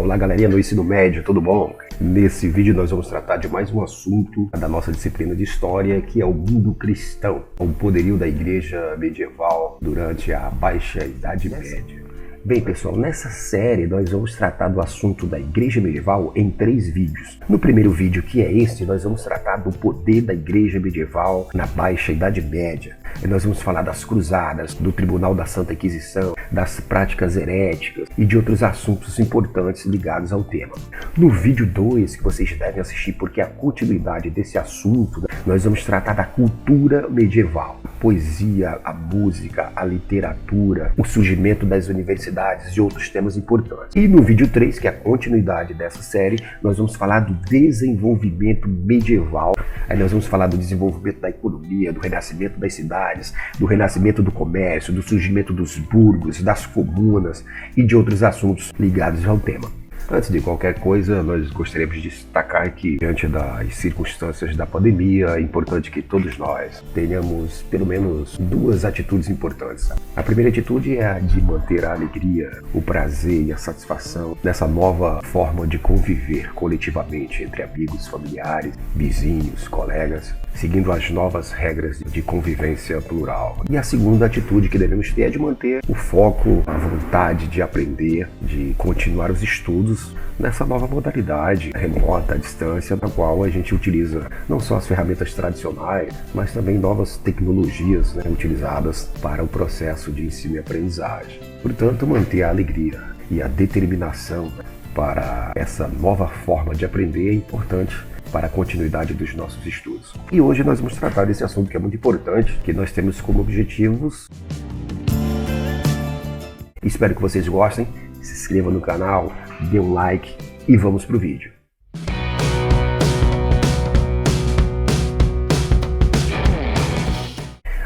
Olá galerinha do ensino médio, tudo bom? Nesse vídeo nós vamos tratar de mais um assunto da nossa disciplina de história, que é o mundo cristão, o poderio da igreja medieval durante a Baixa Idade Média. Bem pessoal, nessa série nós vamos tratar do assunto da igreja medieval em 3 vídeos. No primeiro vídeo, que é este, nós vamos tratar do poder da igreja medieval na Baixa Idade Média. E nós vamos falar das cruzadas, do Tribunal da Santa Inquisição, das práticas heréticas e de outros assuntos importantes ligados ao tema. No vídeo 2, que vocês devem assistir porque é a continuidade desse assunto, nós vamos tratar da cultura medieval, a poesia, a música, a literatura, o surgimento das universidades e outros temas importantes. E no vídeo 3, que é a continuidade dessa série, nós vamos falar do desenvolvimento medieval. Aí nós vamos falar do desenvolvimento da economia, do renascimento das cidades, do renascimento do comércio, do surgimento dos burgos, das comunas e de outros assuntos ligados ao tema. Antes de qualquer coisa, nós gostaríamos de destacar que, diante das circunstâncias da pandemia, é importante que todos nós tenhamos pelo menos 2 atitudes importantes. A primeira atitude é a de manter a alegria, o prazer e a satisfação nessa nova forma de conviver coletivamente entre amigos, familiares, vizinhos, colegas, seguindo as novas regras de convivência plural. E a segunda atitude que devemos ter é de manter o foco, a vontade de aprender, de continuar os estudos nessa nova modalidade remota, à distância, na qual a gente utiliza não só as ferramentas tradicionais, mas também novas tecnologias utilizadas para o processo de ensino e aprendizagem. Portanto, manter a alegria e a determinação para essa nova forma de aprender é importante para a continuidade dos nossos estudos. E hoje nós vamos tratar desse assunto que é muito importante, que nós temos como objetivos. Espero que vocês gostem, se inscrevam no canal, dê um like e vamos pro vídeo.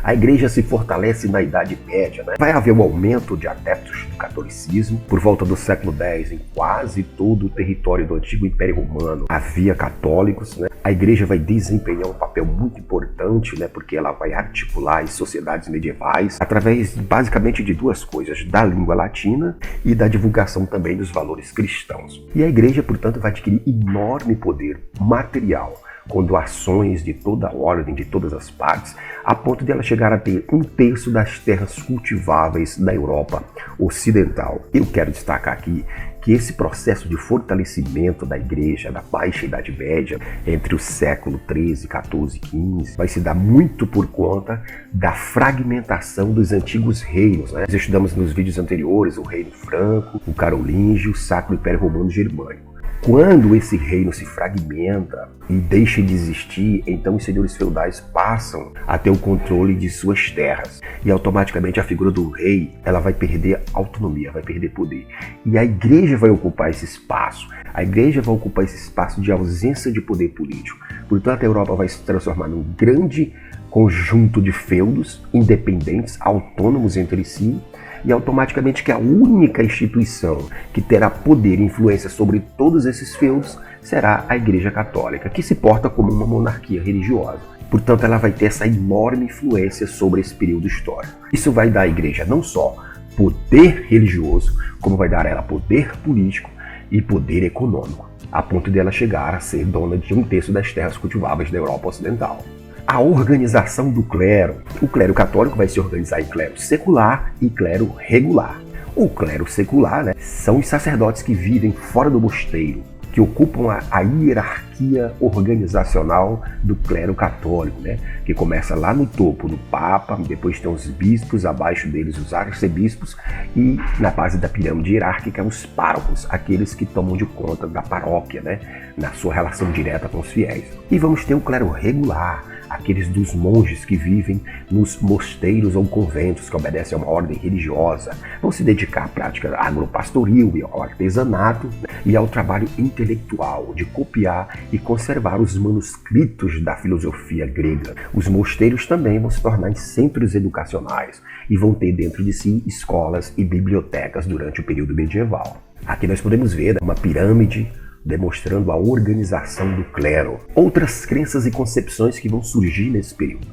A igreja se fortalece na Idade Média, Vai haver um aumento de adeptos do catolicismo. Por volta do século X, em quase todo o território do antigo Império Romano havia católicos, A igreja vai desempenhar um papel muito importante, porque ela vai articular as sociedades medievais através basicamente de 2 coisas, da língua latina e da divulgação também dos valores cristãos. E a igreja, portanto, vai adquirir enorme poder material, com doações de toda a ordem, de todas as partes, a ponto de ela chegar a ter 1/3 das terras cultiváveis da Europa Ocidental. Eu quero destacar aqui que esse processo de fortalecimento da igreja da Baixa Idade Média, entre o século XIII, XIV e XV, vai se dar muito por conta da fragmentação dos antigos reinos. Nós estudamos nos vídeos anteriores o Reino Franco, o Carolíngio, o Sacro Império Romano Germânico. Quando esse reino se fragmenta e deixa de existir, então os senhores feudais passam a ter o controle de suas terras. E automaticamente a figura do rei, ela vai perder autonomia, vai perder poder. E a igreja vai ocupar esse espaço. A igreja vai ocupar esse espaço de ausência de poder político. Portanto, a Europa vai se transformar num grande conjunto de feudos independentes, autônomos entre si, e automaticamente que a única instituição que terá poder e influência sobre todos esses feudos será a Igreja Católica, que se porta como uma monarquia religiosa. Portanto, ela vai ter essa enorme influência sobre esse período histórico. Isso vai dar à Igreja não só poder religioso, como vai dar a ela poder político e poder econômico, a ponto de ela chegar a ser dona de 1/3 das terras cultiváveis da Europa Ocidental. A organização do clero. O clero católico vai se organizar em clero secular e clero regular. O clero secular, são os sacerdotes que vivem fora do mosteiro, que ocupam a hierarquia organizacional do clero católico, que começa lá no topo, no Papa, depois tem os bispos, abaixo deles os arcebispos e na base da pirâmide hierárquica os párocos, aqueles que tomam de conta da paróquia, na sua relação direta com os fiéis. E vamos ter o clero regular, aqueles dos monges que vivem nos mosteiros ou conventos, que obedecem a uma ordem religiosa, vão se dedicar à prática agropastoril e ao artesanato e ao trabalho intelectual de copiar e conservar os manuscritos da filosofia grega. Os mosteiros também vão se tornar em centros educacionais e vão ter dentro de si escolas e bibliotecas durante o período medieval. Aqui nós podemos ver uma pirâmide demonstrando a organização do clero. Outras crenças e concepções que vão surgir nesse período.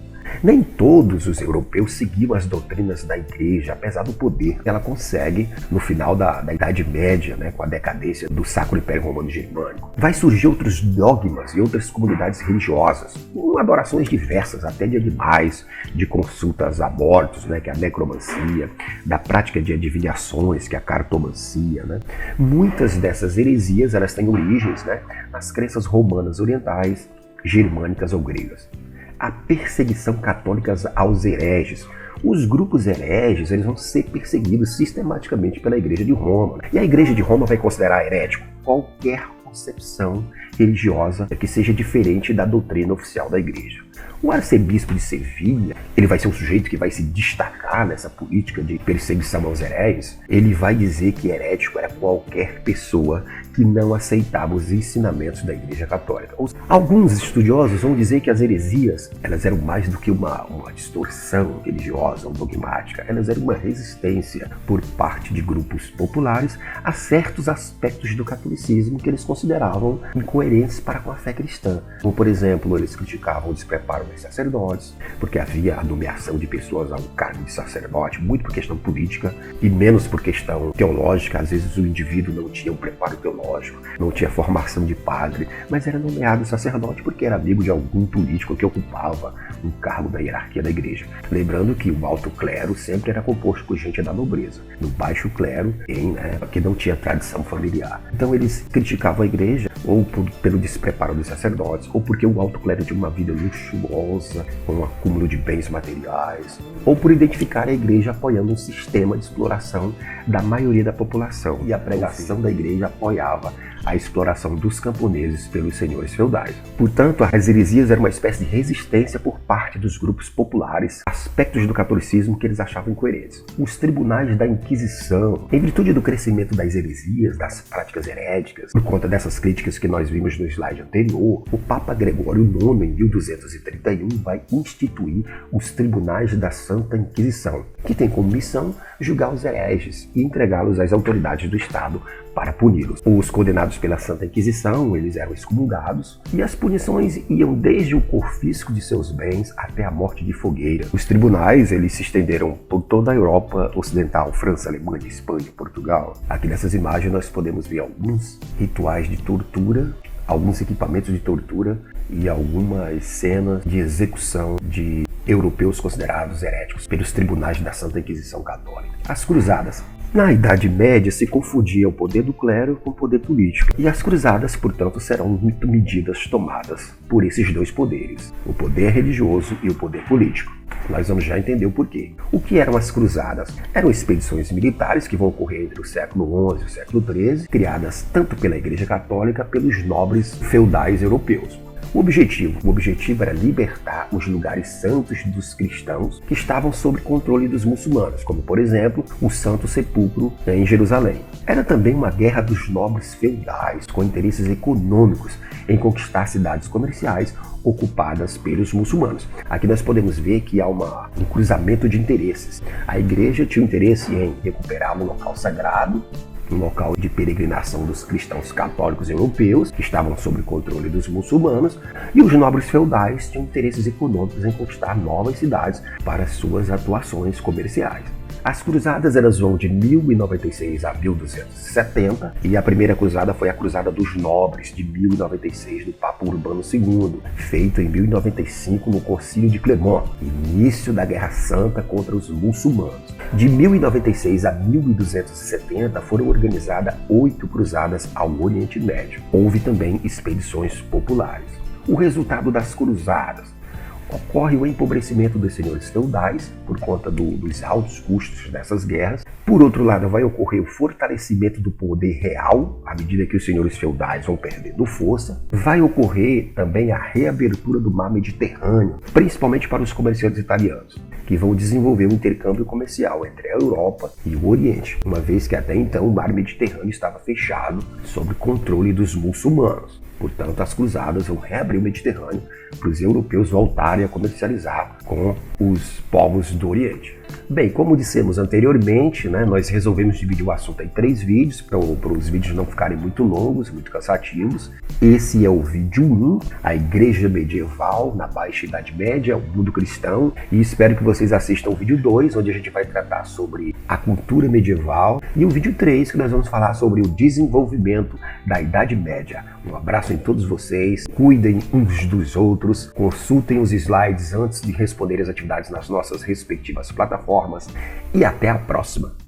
Nem todos os europeus seguiam as doutrinas da igreja, apesar do poder que ela consegue no final da Idade Média, né, com a decadência do Sacro Império Romano Germânico. Vai surgir outros dogmas e outras comunidades religiosas, com adorações diversas, até de animais, de consultas a mortos, né, que é a necromancia, da prática de adivinhações, que é a cartomancia. Né. Muitas dessas heresias elas têm origens, né, nas crenças romanas orientais, germânicas ou gregas. A perseguição católica aos hereges. Os grupos hereges eles vão ser perseguidos sistematicamente pela Igreja de Roma. E a Igreja de Roma vai considerar herético qualquer concepção religiosa que seja diferente da doutrina oficial da Igreja. O arcebispo de Sevilha, ele vai ser um sujeito que vai se destacar nessa política de perseguição aos hereges. Ele vai dizer que herético era qualquer pessoa que não aceitava os ensinamentos da Igreja Católica. Alguns estudiosos vão dizer que as heresias elas eram mais do que uma distorção religiosa ou dogmática. Elas eram uma resistência por parte de grupos populares a certos aspectos do catolicismo que eles consideravam incoerentes para com a fé cristã. Como, por exemplo, eles criticavam o despreparo dos sacerdotes, porque havia a nomeação de pessoas ao cargo de sacerdote, muito por questão política e menos por questão teológica. Às vezes o indivíduo não tinha um preparo teológico, não tinha formação de padre, mas era nomeado sacerdote porque era amigo de algum político que ocupava um cargo da hierarquia da igreja. Lembrando que o alto clero sempre era composto por gente da nobreza. No baixo clero, que não tinha tradição familiar. Então eles criticavam a igreja ou pelo despreparo dos sacerdotes, ou porque o alto clero tinha uma vida luxuosa, com um acúmulo de bens materiais, ou por identificar a igreja apoiando um sistema de exploração da maioria da população. E a pregação da igreja apoiava a exploração dos camponeses pelos senhores feudais. Portanto, as heresias eram uma espécie de resistência por parte dos grupos populares, aspectos do catolicismo que eles achavam incoerentes. Os tribunais da Inquisição, em virtude do crescimento das heresias, das práticas heréticas, por conta dessas críticas que nós vimos no slide anterior, o Papa Gregório IX, em 1231, vai instituir os tribunais da Santa Inquisição, que tem como missão julgar os hereges e entregá-los às autoridades do Estado para puni-los. Os condenados pela Santa Inquisição, eles eram excomungados e as punições iam desde o confisco de seus bens até a morte de fogueira. Os tribunais, eles se estenderam por toda a Europa Ocidental, França, Alemanha, Espanha, Portugal. Aqui nessas imagens nós podemos ver alguns rituais de tortura, alguns equipamentos de tortura e algumas cenas de execução de europeus considerados heréticos pelos tribunais da Santa Inquisição Católica. As cruzadas. Na Idade Média se confundia o poder do clero com o poder político, e as cruzadas, portanto, serão muito medidas tomadas por esses dois poderes, o poder religioso e o poder político. Nós vamos já entender o porquê. O que eram as cruzadas? Eram expedições militares que vão ocorrer entre o século XI e o século XIII, criadas tanto pela Igreja Católica pelos nobres feudais europeus. O objetivo era libertar os lugares santos dos cristãos que estavam sob controle dos muçulmanos, como, por exemplo, o Santo Sepulcro em Jerusalém. Era também uma guerra dos nobres feudais, com interesses econômicos em conquistar cidades comerciais ocupadas pelos muçulmanos. Aqui nós podemos ver que há um cruzamento de interesses. A igreja tinha interesse em recuperar um local sagrado, um local de peregrinação dos cristãos católicos europeus, que estavam sob controle dos muçulmanos, e os nobres feudais tinham interesses econômicos em conquistar novas cidades para suas atuações comerciais. As cruzadas elas vão de 1096 a 1270, e a primeira cruzada foi a Cruzada dos Nobres, de 1096, do Papa Urbano II, feito em 1095 no Concílio de Clermont, início da Guerra Santa contra os muçulmanos. De 1096 a 1270 foram organizadas 8 cruzadas ao Oriente Médio. Houve também expedições populares. O resultado das cruzadas: ocorre o empobrecimento dos senhores feudais por conta dos altos custos dessas guerras. Por outro lado, vai ocorrer o fortalecimento do poder real à medida que os senhores feudais vão perdendo força. Vai ocorrer também a reabertura do mar Mediterrâneo, principalmente para os comerciantes italianos, que vão desenvolver um intercâmbio comercial entre a Europa e o Oriente, uma vez que até então o mar Mediterrâneo estava fechado sob controle dos muçulmanos. Portanto, as cruzadas vão reabrir o Mediterrâneo para os europeus voltarem a comercializar com os povos do Oriente. Bem, como dissemos anteriormente, né, nós resolvemos dividir o assunto em 3 vídeos, para os vídeos não ficarem muito longos, muito cansativos. Esse é o vídeo 1, a Igreja Medieval na Baixa Idade Média, o mundo cristão, e espero que vocês assistam o vídeo 2, onde a gente vai tratar sobre a cultura medieval, e o vídeo 3, que nós vamos falar sobre o desenvolvimento da Idade Média. Um abraço em todos vocês, cuidem uns dos outros, consultem os slides antes de responder as atividades nas nossas respectivas plataformas e até a próxima!